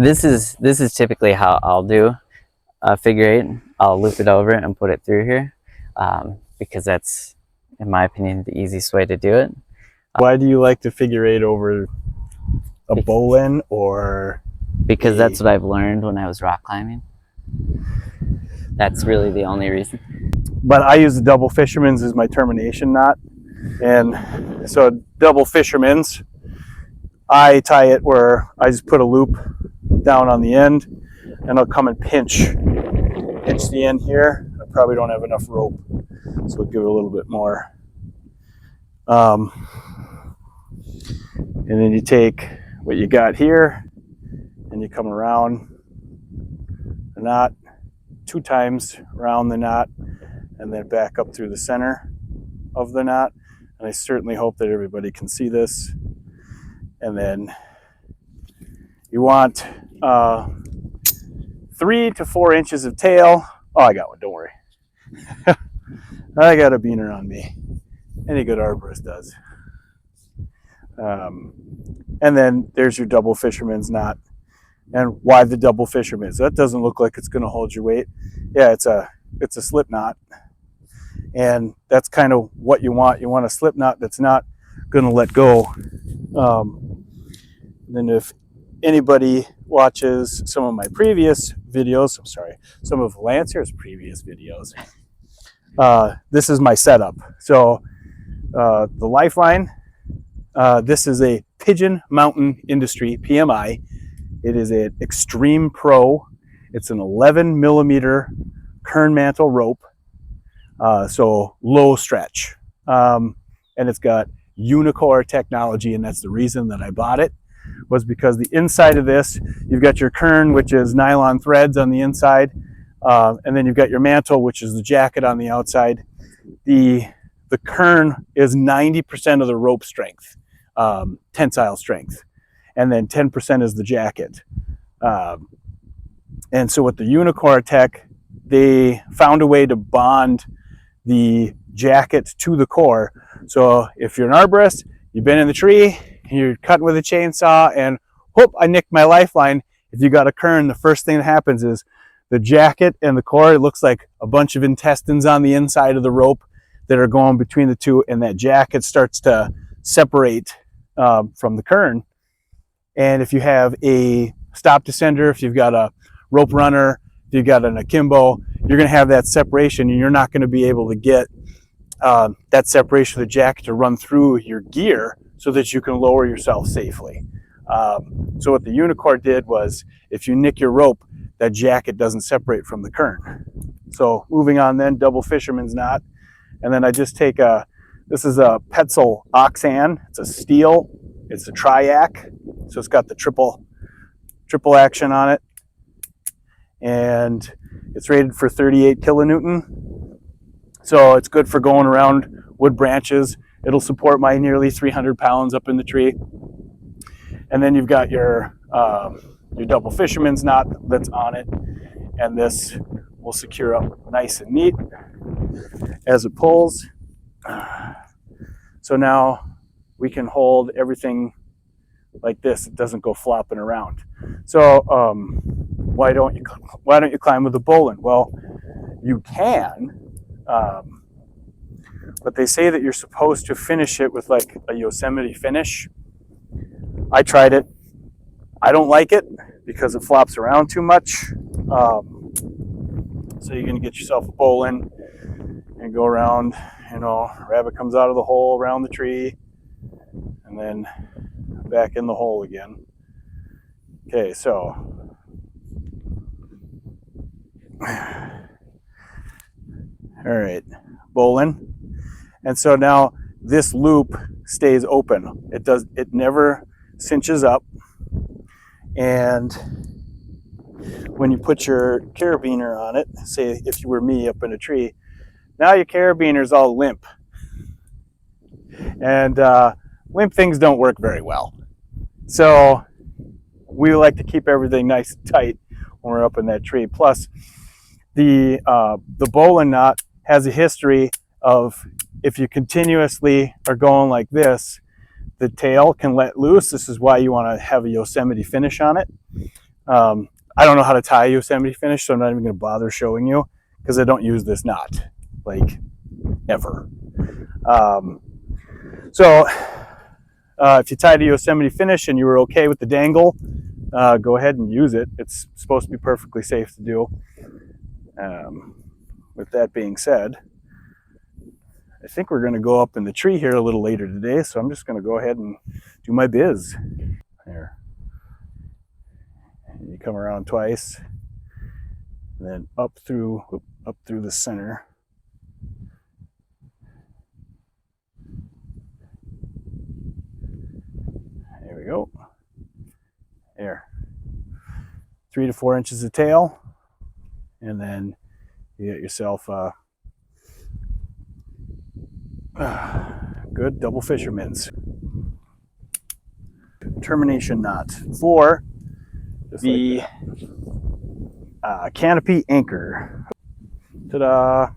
This is typically how I'll do a figure eight. I'll loop it over and put it through here, because that's, in my opinion, the easiest way to do it. Why do you like to figure eight over a bowline or? Because that's what I've learned when I was rock climbing. That's really the only reason. But I use the double fisherman's as my termination knot. And so double fisherman's, I tie it where I just put a loop down on the end, and I'll come and pinch the end here. I probably don't have enough rope, so I'll give it a little bit more. And then you take what you got here and you come around the knot 2 times around the knot and then back up through the center of the knot. And I certainly hope that everybody can see this. And then you want 3 to 4 inches of tail. Oh, I got one, don't worry. I got a beaner on me. Any good arborist does. And then there's your double fisherman's knot. And why the double fisherman's? That doesn't look like it's going to hold your weight. Yeah, it's a slip knot. And that's kind of what you want. You want a slip knot that's not going to let go. Then if anybody watches some of my previous videos, some of Lancer's previous videos, this is my setup. So the Lifeline, this is a Pigeon Mountain Industry PMI. It is an Extreme Pro. It's an 11 millimeter kern mantle rope, so low stretch. And it's got Unicore technology, and that's the reason that I bought it, was because the inside of this, you've got your kern, which is nylon threads on the inside, and then you've got your mantle, which is the jacket on the outside. The kern is 90% of the rope strength, tensile strength, and then 10% is the jacket. And so with the Unicore tech, they found a way to bond the jacket to the core. So if you're an arborist, you've been in the tree, you're cutting with a chainsaw, and whoop, I nicked my Lifeline. If you got a kern, the first thing that happens is the jacket and the core, it looks like a bunch of intestines on the inside of the rope that are going between the two, and that jacket starts to separate from the kern. And if you have a stop descender, if you've got a rope runner, if you've got an akimbo, you're going to have that separation, and you're not going to be able to get that separation of the jacket to run through your gear so that you can lower yourself safely. So what the Unicore did was, if you nick your rope, that jacket doesn't separate from the kern. So moving on then, double fisherman's knot. And then I just take this is a Petzl Oxan. It's a steel, it's a triac. So it's got the triple action on it. And it's rated for 38 kilonewton. So it's good for going around wood branches. It'll support my nearly 300 pounds up in the tree. And then you've got your double fisherman's knot that's on it. And this will secure up nice and neat as it pulls. So now we can hold everything like this. It doesn't go flopping around. So why don't you climb with a bowline? Well, you can, but they say that you're supposed to finish it with like a Yosemite finish. I tried it. I don't like it because it flops around too much. So you're gonna get yourself a bowline and go around, rabbit comes out of the hole around the tree and then back in the hole again. Okay, so all right, bowline. And so now this loop stays open. It never cinches up. And when you put your carabiner on it, say if you were me up in a tree, now your carabiner's all limp. And limp things don't work very well. So we like to keep everything nice and tight when we're up in that tree. Plus, the bowline knot has a history of, if you continuously are going like this, the tail can let loose. This is why you want to have a Yosemite finish on it. I don't know how to tie a Yosemite finish, so I'm not even going to bother showing you because I don't use this knot, like, ever. So if you tied a Yosemite finish and you were okay with the dangle, go ahead and use it. It's supposed to be perfectly safe to do. With that being said, I think we're going to go up in the tree here a little later today, so I'm just going to go ahead and do my biz. There. You come around twice, and then up through the center. There we go. There. 3 to 4 inches of tail, and then you get yourself a good double fisherman's. Termination knot for the canopy anchor. Ta-da!